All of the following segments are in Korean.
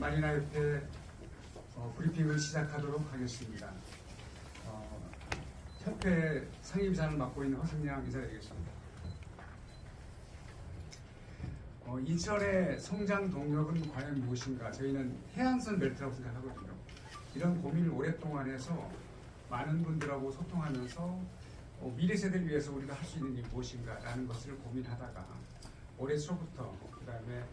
마리나협회 브리핑을 시작하도록 하겠습니다. 협회 상임이사를 맡고 있는 허승양 이사되겠습니다. 인천의 성장 동력은 과연 무엇인가? 저희는 해안선 벨트라고 생각하거든요. 이런 고민을 오랫동안 해서 많은 분들하고 소통하면서 미래 세대를 위해서 우리가 할 수 있는 일이 무엇인가라는 것을 고민하다가 올해 초부터 그 다음에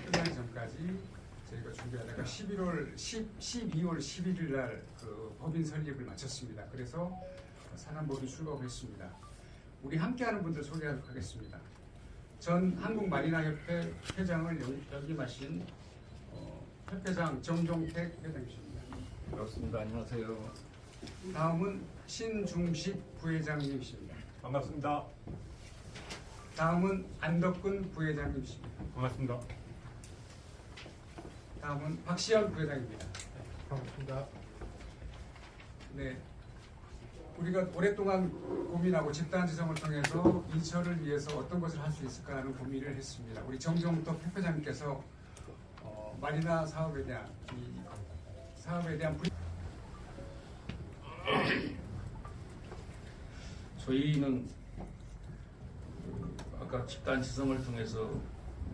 끝나기 전까지 저희가 준비하다가 12월 11일 날 그 법인 설립을 마쳤습니다. 그래서 산안법인 출범을 했습니다. 우리 함께하는 분들 소개하도록 하겠습니다. 전 한국마리나협회 회장을 역임하신 협회장 정종택 회장이십니다. 반갑습니다. 안녕하세요. 다음은 신중식 부회장님이십니다. 반갑습니다. 다음은 안덕근 부회장님이십니다. 반갑습니다. 다음은 박시현 부회장입니다. 반갑습니다. 네, 우리가 오랫동안 고민하고 집단지성을 통해서 인천을 위해서 어떤 것을 할 수 있을까 하는 고민을 했습니다. 우리 정종덕 협회장님께서 마리나 사업에 대한 저희는 아까 집단 지성을 통해서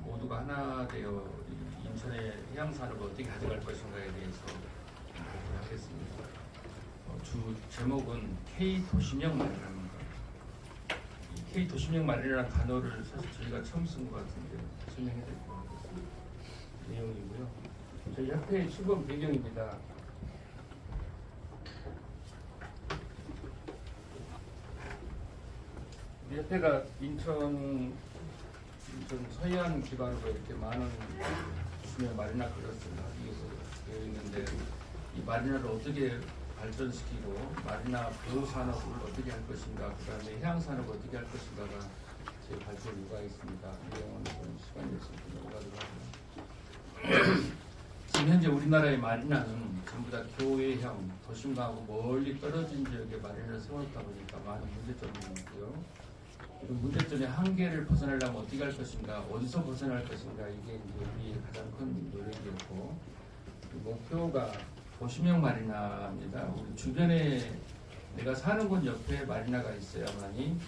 모두가 하나 되어 인천의 해양 산업을 어떻게 가져갈 것인가에 대해서 발표를 하겠습니다. 주 제목은 K 도시명 마리나입니다. 이 K 도시명 마리나라는 단어를 사실 저희가 처음 쓴 것 같은데 설명해 드릴 것 같습니다. 내용이고요. 저희 협회의 출범 배경입니다. 우리 협회가 인천 서해안 기반으로 이렇게 많은 도시명 마리나 클러스를 하기 위해서 되어 있는데 이 마리나를 어떻게 발전시키고 마리나 보호 산업을 어떻게 할 것인가, 그 다음에 해양 산업을 어떻게 할 것인가가 제 발표 요구가 있습니다. 내용은 시간이 있으면 넘어가도록 하고요. 지금 현재 우리나라의 마리나는 전부 다 교외형, 도심가하고 멀리 떨어진 지역에 마리나를 세웠다 보니까 많은 문제점이 있고요. 이런 문제점의 한계를 벗어나려면 어떻게 할 것인가, 어디서 벗어날 것인가, 이게 이제 우리의 가장 큰 노력이었고, 목표가 도시명 마리나입니다. 우리 주변에 내가 사는 곳 옆에 마리나가 있어야만이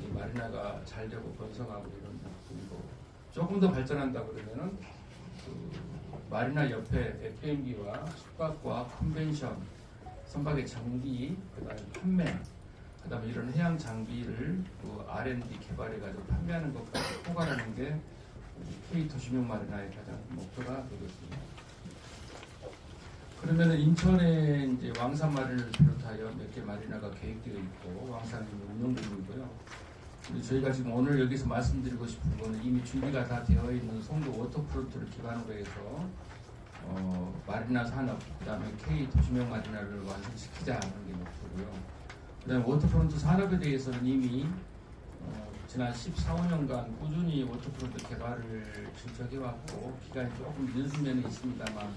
이 마리나가 잘 되고 번성하고 이런 부분이고, 조금 더 발전한다 그러면은 그 마리나 옆에 FM기와 숙박과 컨벤션, 선박의 장비, 그다음에 판매, 그다음에 이런 해양 장비를 그 R&D 개발해가지고 판매하는 것까지 포괄하는 게 K 도시명 마리나의 가장 목표가 되겠습니다. 그러면은 인천에 이제 왕산 마리나를 비롯하여 몇 개 마리나가 계획되어 있고 왕산이 운영 중이고요. 저희가 지금 오늘 여기서 말씀드리고 싶은 거는 이미 준비가 다 되어 있는 송도 워터프론트를 기반으로 해서 마리나 산업, 그다음에 K 도시명 마리나를 완성시키자 하는 게 목표고요. 그다음에 워터프론트 산업에 대해서는 이미 지난 14, 15년간 꾸준히 워터프론트 개발을 진척해왔고 기간이 조금 늦은 면이 있습니다만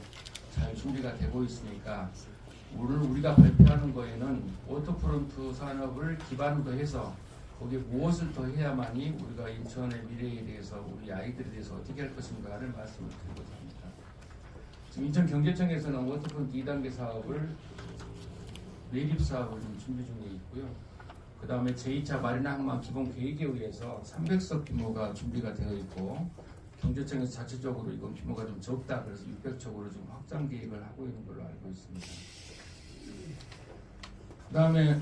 잘 준비가 되고 있으니까 오늘 우리가 발표하는 거에는 워터프론트 산업을 기반으로 해서 거기에 무엇을 더 해야만이 우리가 인천의 미래에 대해서 우리 아이들에 대해서 어떻게 할 것인가를 말씀을 드리고자 합니다. 지금 인천경제청에서는 워터프론트 2단계 사업을 매립 사업을 좀 준비 중에 있고요. 그 다음에 제2차 마리나 항만 기본 계획에 의해서 300석 규모가 준비가 되어 있고 경제청에서 자체적으로 이건 규모가 좀 적다 그래서 600척으로 좀 확장 계획을 하고 있는 걸로 알고 있습니다. 그 다음에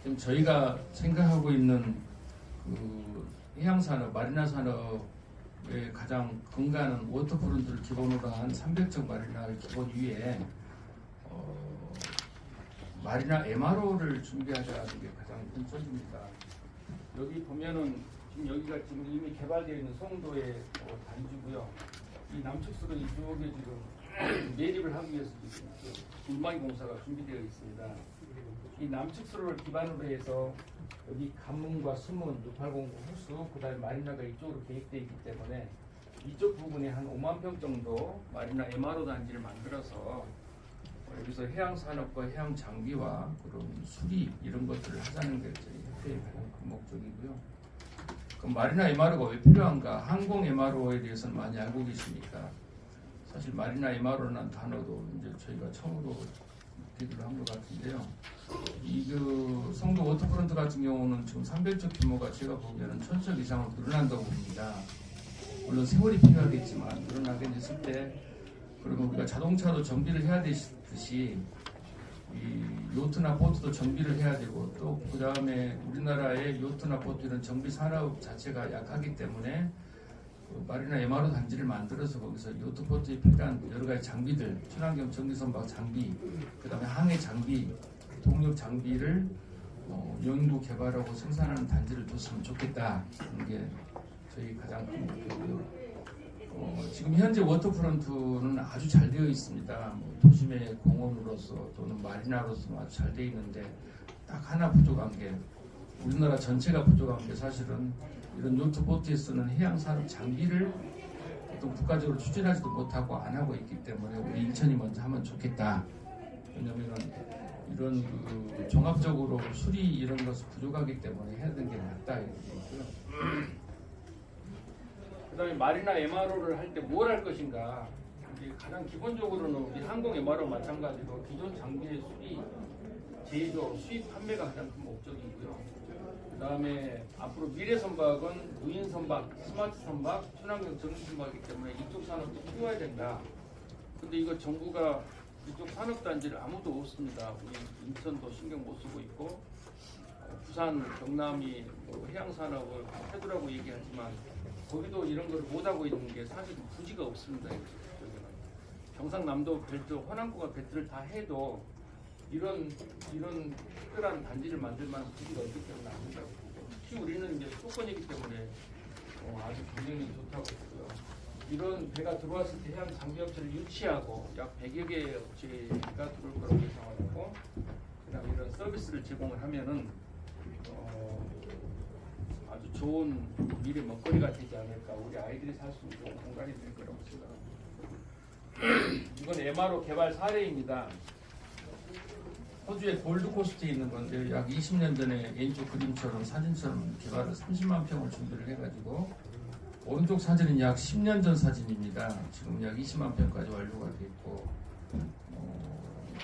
지금 저희가 생각하고 있는 그 해양산업, 마리나 산업의 가장 근간은 워터프론트를 기본으로 한 300척 마리나를 기본 위에 마리나 MRO를 준비하자는 게 가장 큰 쪽입니다. 여기 보면은 지금 여기가 지금 이미 개발되어 있는 송도의 단지고요. 이 남측으로 이쪽에 지금 매립을 하기 위해서 지금 물망이 공사가 준비되어 있습니다. 이 남측수로를 기반으로 해서 여기 관문과 수문, 680 호수, 그 다음에 마리나가 이쪽으로 계획되어 있기 때문에 이쪽 부분에 한 5만 평 정도 마리나 MRO 단지를 만들어서 여기서 해양 산업과 해양 장비와 그런 수리 이런 것들을 하자는 게 저희 협회의 가장 큰 목적이고요. 그럼 마리나 MRO가 왜 필요한가? 항공 MRO에 대해서는 많이 알고 계시니까 사실 마리나 MRO라는 단어도 이제 저희가 처음으로 기대를 한 것 같은데요. 이 그 성도 워터프론트 같은 경우는 지금 상별적 규모가 제가 보기에는 1,000척 이상으로 늘어난다고 봅니다. 물론 세월이 필요하겠지만 늘어나게 됐을 때 그러면 우리가 자동차도 정비를 해야 되듯이 이 요트나 보트도 정비를 해야 되고 또 그 다음에 우리나라의 요트나 보트 이런 정비 산업 자체가 약하기 때문에 그 마리나 MRO 단지를 만들어서 거기서 요트 보트에 필요한 여러 가지 장비들, 친환경 전기선박 장비, 그 다음에 항해 장비, 동력 장비를 연구 개발하고 생산하는 단지를 뒀으면 좋겠다. 이게 저희 가장 큰 목표고요. 지금 현재 워터프론트는 아주 잘 되어 있습니다. 뭐 도심의 공원으로서 또는 마리나로서 아주 잘 되어 있는데 딱 하나 부족한 게 우리나라 전체가 부족한 게 사실은 이런 요트보트에 쓰는 해양산업 장비를 어떤 국가적으로 추진하지도 못하고 안 하고 있기 때문에 우리 인천이 먼저 하면 좋겠다. 왜냐하면 이런 그 종합적으로 수리 이런 것이 부족하기 때문에 해야 되는 게 맞다 이런 거고요. 그다음에 마리나 MRO를 할 때 뭘 할 것인가? 이제 가장 기본적으로는 우리 항공 MRO 마찬가지로 기존 장비의 수리, 제조, 수입 판매가 가장 큰 목적이고요. 그다음에 앞으로 미래 선박은 무인 선박, 스마트 선박, 친환경 전기 선박이기 때문에 이쪽 산업도 키워야 된다. 근데 이거 정부가 이쪽 산업 단지를 아무도 없습니다. 우리 인천도 신경 못 쓰고 있고 부산, 경남이 뭐 해양 산업을 해두라고 얘기하지만 거기도 이런 걸 못 하고 있는 게 사실 부지가 없습니다. 이쪽에는 경상남도 벨트, 호남구가 벨트를 다 해도 이런 특별한 단지를 만들 만한 부지가 없기 때문에 안 된다고 보고 특히 우리는 이제 수도권이기 때문에 아주 굉장히 좋다고 보고요. 이런 배가 들어왔을 때 해양 장비 업체를 유치하고 약 100여 개 업체가 들어올 거라고 예상하고 그다음에 이런 서비스를 제공을 하면은 아주 좋은 미래 먹거리가 되지 않을까. 우리 아이들이 살 수 있는 좋은 공간이 될 거라고 생각합니다. 이건 MRO 개발 사례입니다. 호주의 골드코스트에 있는 건데 약 20년 전에 왼쪽 그림처럼 사진처럼 개발을 30만 평을 준비를 해가지고 오른쪽 사진은 약 10년 전 사진입니다. 지금 약 20만 평까지 완료가 됐고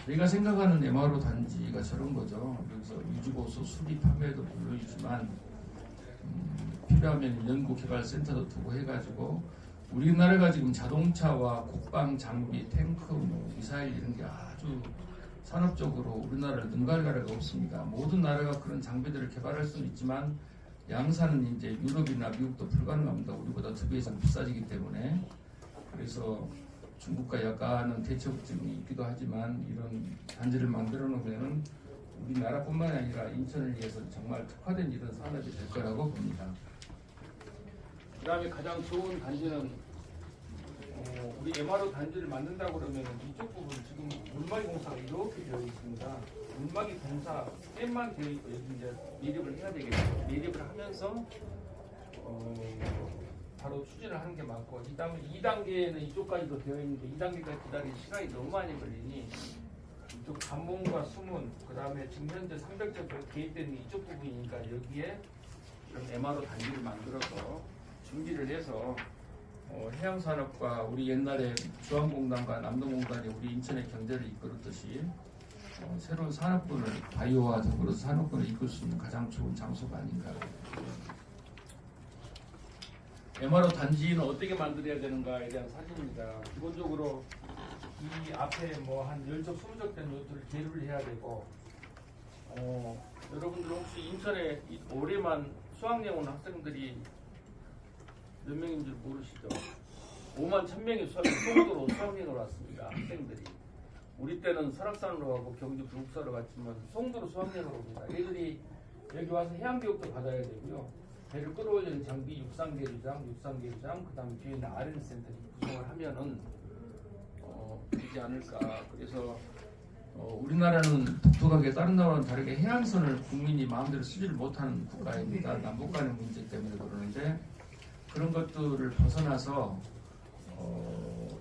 저희가 생각하는 MRO 단지가 저런 거죠. 여기서 유지보수 수리 판매도 물론이지만 필요하면 연구개발센터도 두고 해가지고 우리나라가 지금 자동차와 국방 장비, 탱크, 미사일 이런 게 아주 산업적으로 우리나라를 능가할 나라가 없습니다. 모든 나라가 그런 장비들을 개발할 수는 있지만 양산은 이제 유럽이나 미국도 불가능합니다. 우리보다 2배 이상 비싸지기 때문에. 그래서 중국과 약간은 대처점이 있기도 하지만 이런 단지를 만들어 놓으면 우리나라뿐만 아니라 인천을 위해서 정말 특화된 이런 산업이 될 거라고 봅니다. 그 다음에 가장 좋은 단지는 우리 MRO 단지를 만든다고 그러면 이쪽 부분 지금 물막이 공사가 이렇게 되어 있습니다. 물막이 공사 댐만 되어 있고 여기 이제 매립을 해야 되겠죠. 매립을 하면서 바로 추진을 하는 게 맞고 이 다음에 2단계는 이쪽까지도 되어 있는데 2단계까지 기다리는 시간이 너무 많이 걸리니 이쪽 관문과 수문 그 다음에 지금 현재 300점 개입되어 있는 이쪽 부분이니까 여기에 그런 MRO 단지를 만들어서 준비를 해서 해양산업과 우리 옛날에 주한공단과 남동공단이 우리 인천의 경제를 이끌었듯이 새로운 산업군을 바이오와 더불어서 산업군을 이끌 수 있는 가장 좋은 장소가 아닌가. MRO 단지는 어떻게 만들어야 되는가에 대한 사진입니다. 기본적으로 이 앞에 뭐 한 10척, 20척 된 요트를 계류를 해야 되고 여러분들 혹시 인천에 올해만 수학여행 온 학생들이 몇 명인 줄 모르시죠? 5만 1,000명이 송도로 수학여행을 왔습니다. 학생들이. 우리 때는 설악산으로 가고 경주 불국사로 갔지만 송도로 수학여행을 옵니다. 애들이 여기 와서 해양교육도 받아야 되고요. 배를 끌어올리는 장비, 육상계류장, 그 다음에 뒤에 있는 R&D 센터를 구성을 하면은 되지 않을까. 그래서 우리나라는 독특하게 다른 나라와는 다르게 해양선을 국민이 마음대로 쓰지를 못하는 국가입니다. 남북 간의 문제 때문에 그러는데 그런 것들을 벗어나서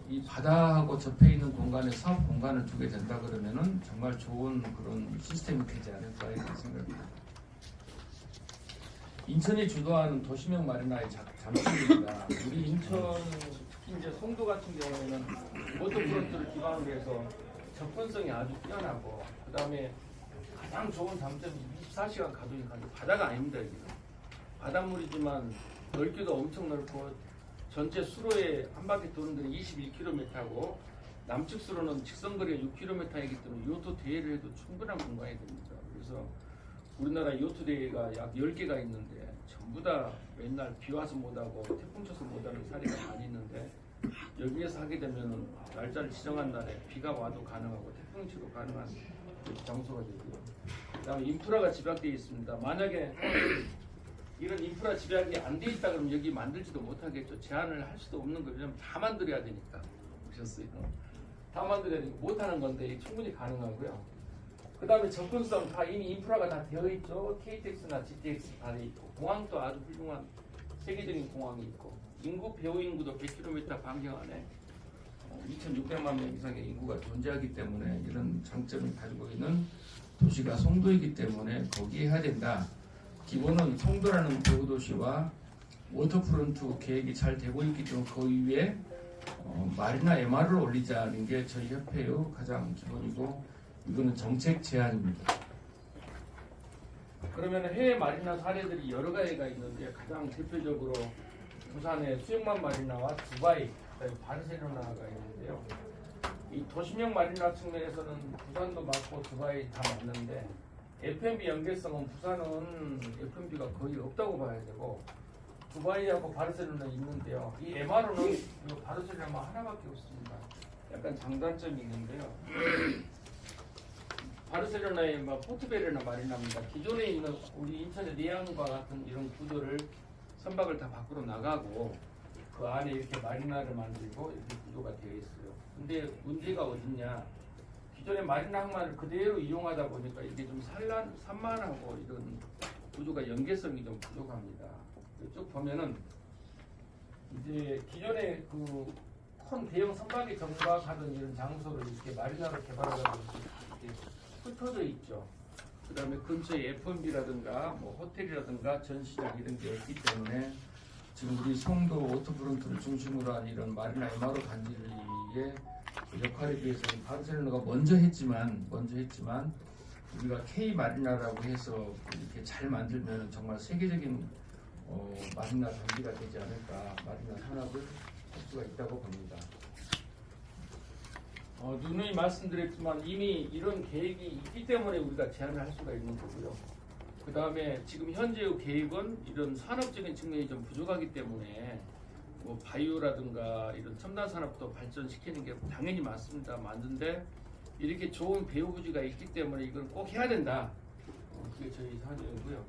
이 바다하고 접해 있는 공간에 사업 공간을 두게 된다 그러면은 정말 좋은 그런 시스템이 되지 않을까 이렇게 생각합니다. 인천이 주도하는 도시명 마리나의 잠수입니다. 우리 인천 특히 이제 송도 같은 경우에는 워터프론트를 기반으로 해서 접근성이 아주 뛰어나고, 그 다음에 가장 좋은 장점이 24시간 가동이 가능해요. 바다가 아닙니다. 여기는 바닷물이지만 넓기도 엄청 넓고, 전체 수로에 한 바퀴 도는 데는 21km고 남측 수로는 직선거리가 6km이기 때문에 요트 대회를 해도 충분한 공간이 됩니다. 그래서 우리나라 요트 대회가 약 10개가 있는데 전부 다 맨날 비 와서 못하고 태풍 쳐서 못하는 사례가 많이 있는데, 여기에서 하게 되면 날짜를 지정한 날에 비가 와도 가능하고 태풍이 쳐도 가능한 장소가 되고요. 그다음에 인프라가 집약되어 있습니다. 만약에 이런 인프라 집약이 안 돼 있다 그러면 여기 만들지도 못하겠죠. 제한을 할 수도 없는 거예요. 왜냐면 다 만들어야 되니까. 보셨어요? 다 만들어야 되니까 못하는 건데 충분히 가능하고요. 그 다음에 접근성, 다 이미 인프라가 다 되어 있죠. KTX나 GTX 다 되어 있고, 공항도 아주 훌륭한 세계적인 공항이 있고, 인구 배후 인구도 100km 반경 안에 2,600만 명 이상의 인구가 존재하기 때문에 이런 장점을 가지고 있는 도시가 송도이기 때문에 거기에 해야 된다. 기본은 송도라는 배후도시와 워터프론트 계획이 잘 되고 있기 때문에 그 위에 마리나 MR을 올리자는 게 저희 협회의 가장 기본이고, 이거는 정책 제안입니다. 그러면 해외 마리나 사례들이 여러 가지가 있는데, 가장 대표적으로 부산의 수영만 마리나와 두바이, 바르셀로나가 있는데요. 이 도시명 마리나 측면에서는 부산도 맞고 두바이 다 맞는데, F&B 연계성은 부산은 F&B가 거의 없다고 봐야 되고, 두바이하고 바르셀로나 있는데요. 이 MRO는 바르셀로나 하나밖에 없습니다. 약간 장단점이 있는데요. 바르셀로나의 포트베레나 마리나입니다. 기존에 있는 우리 인천의 내양과 같은 이런 구조를 선박을 다 밖으로 나가고 그 안에 이렇게 마리나를 만들고 이렇게 구조가 되어 있어요. 근데 문제가 어딨냐? 기존의 마리나 항만을 그대로 이용하다 보니까 이게 좀 산만하고 이런 구조가 연계성이 좀 부족합니다. 쭉 보면은 이제 기존의 그 큰 대형 선박이 정박하던 이런 장소를 이렇게 마리나로 개발하다 보니까 이렇게 흩어져 있죠. 그 다음에 근처에 F&B라든가 뭐 호텔이라든가 전시장 이런 게 없기 때문에 지금 우리 송도 워터프론트를 중심으로 한 이런 마리나 MRO 단지의 역할에 비해서는 바르셀로나가 먼저 했지만 우리가 K 마리나라고 해서 이렇게 잘 만들면 정말 세계적인 마리나 단지가 되지 않을까, 마리나 산업을 할 수가 있다고 봅니다. 누누이 말씀드렸지만 이미 이런 계획이 있기 때문에 우리가 제안을 할 수가 있는 거고요. 그 다음에 지금 현재의 계획은 이런 산업적인 측면이 좀 부족하기 때문에 뭐 바이오라든가 이런 첨단 산업도 발전시키는 게 당연히 맞습니다. 맞는데 이렇게 좋은 배후 부지가 있기 때문에 이건 꼭 해야 된다. 그게 저희 사정이고요.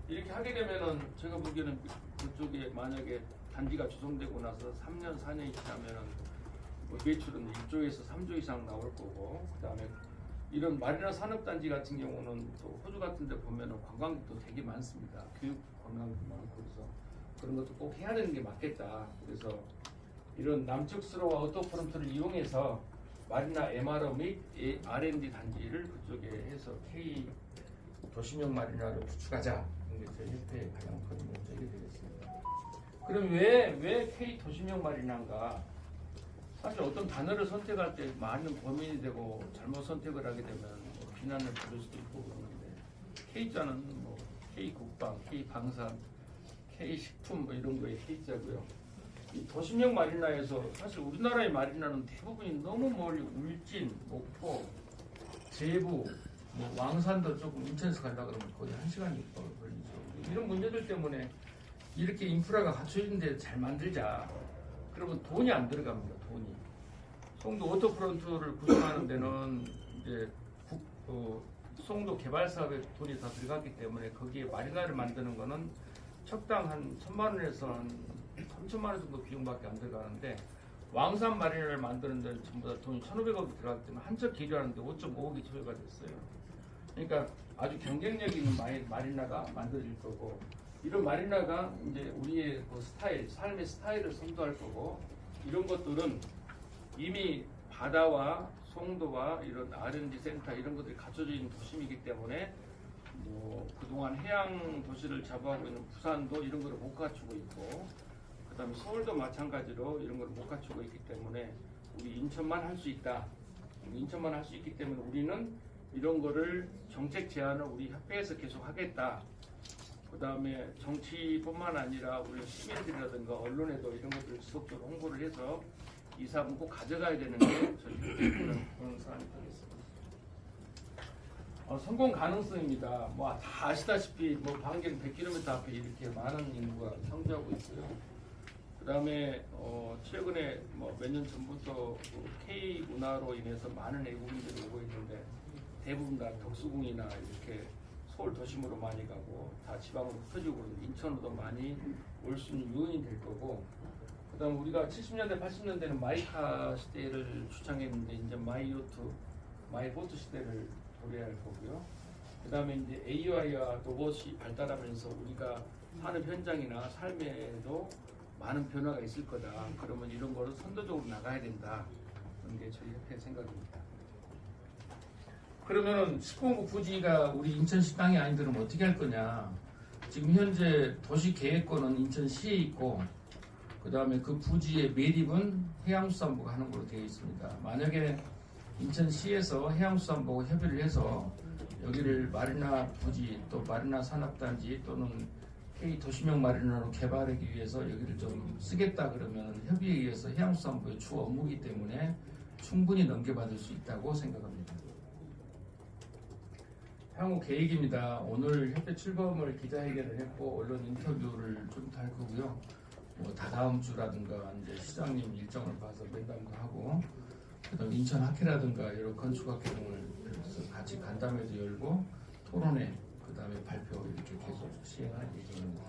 이렇게 하게 되면은 제가 보기에는 그쪽에 만약에 단지가 조성되고 나서 3년, 4년이 지나면은 뭐 매출은 1조에서 3조 이상 나올 거고, 그 다음에 이런 마리나 산업단지 같은 경우는 또 호주 같은 데 보면은 관광객도 되게 많습니다. 교육 관광객도 많고, 그래서 그런 것도 꼭 해야 되는 게 맞겠다. 그래서 이런 남측 수로와 워터프론트를 이용해서 마리나 MRO 및 R&D 단지를 그쪽에 해서 K 도시명 마리나를 구축하자. 이게 저희 협회의 가장 큰 목적이 되겠습니다. 그럼 왜 K 도시명 마리나인가? 사실 어떤 단어를 선택할 때 많은 고민이 되고 잘못 선택을 하게 되면 뭐 비난을 받을 수도 있고 그러는데, K자는 뭐 K 국방, K 방산, K 식품 뭐 이런 거에 K자고요. 이 도시명 마리나에서 사실 우리나라의 마리나는 대부분이 너무 멀리 울진, 목포, 제부, 뭐 왕산도 조금 인천에서 가려고 그러면 거의 1시간 걸리죠. 이런 문제들 때문에 이렇게 인프라가 갖춰진데 잘 만들자. 그러면 돈이 안 들어갑니다. 돈이. 송도 워터프론트를 구성하는 데는 이제 송도 개발 사업에 돈이 다 들어갔기 때문에 거기에 마리나를 만드는 거는 척당 한 1,000만 원에서 한 3,000만 원 정도 비용밖에 안 들어가는데, 왕산 마리나를 만드는 데는 전부 다 돈이 1,500억이 들어갔기 때문에 한 척 개조하는데 5.5억이 소요가 됐어요. 그러니까 아주 경쟁력 있는 마리나가 만들어질 거고, 이런 마리나가 이제 우리의 그 스타일, 삶의 스타일을 선도할 거고, 이런 것들은 이미 바다와 송도와 이런 R&D 센터 이런 것들이 갖춰져 있는 도심이기 때문에 뭐 그동안 해양 도시를 자부하고 있는 부산도 이런 걸 못 갖추고 있고, 그다음에 서울도 마찬가지로 이런 걸 못 갖추고 있기 때문에 우리 인천만 할 수 있다. 인천만 할 수 있기 때문에 우리는 이런 거를 정책 제안을 우리 협회에서 계속 하겠다. 그다음에 정치뿐만 아니라 우리 시민들이라든가 언론에도 이런 것들을 지속적으로 홍보를 해서 이 사업은 꼭 가져가야 되는 게 저희 그런 사안이 되겠습니다. 성공 가능성입니다. 뭐 다 아시다시피 뭐 반경 100km 앞에 이렇게 많은 인구가 상주하고 있고요. 그다음에 최근에 뭐 몇 년 전부터 K 문화로 인해서 많은 외국인들이 오고 있는데 대부분 다 덕수궁이나 이렇게 서울 도심으로 많이 가고 다 지방으로 흩어지고 인천으로도 많이 올 수 있는 요인이 될 거고, 그다음 우리가 70년대 80년대는 마이카 시대를 주창했는데 이제 마이요트 마이보트 시대를 도래할 거고요. 그다음에 이제 AI와 로봇이 발달하면서 우리가 사는 현장이나 삶에도 많은 변화가 있을 거다. 그러면 이런 거를 선도적으로 나가야 된다. 그런 게 저희 협회 생각입니다. 그러면은 19홍구 부지가 우리 인천시 땅이 아니더라면 어떻게 할 거냐? 지금 현재 도시계획권은 인천시에 있고, 그 다음에 그 부지의 매립은 해양수산부가 하는 걸로 되어 있습니다. 만약에 인천시에서 해양수산부가 협의를 해서 여기를 마리나 부지 또 마리나 산업단지 또는 K 도시명 마리나로 개발하기 위해서 여기를 좀 쓰겠다 그러면 협의에 의해서 해양수산부의 주 업무이기 때문에 충분히 넘겨받을 수 있다고 생각합니다. 향후 계획입니다. 오늘 협회 출범을 기자회견을 했고 언론 인터뷰를 좀 더 할 거고요. 뭐 다다음 주라든가 이제 시장님 일정을 봐서 면담도 하고, 그다음 인천 학회라든가 여러 건축학회 등을 같이 간담회도 열고 토론회, 그다음에 발표 이렇게 계속 시행할 예정입니다.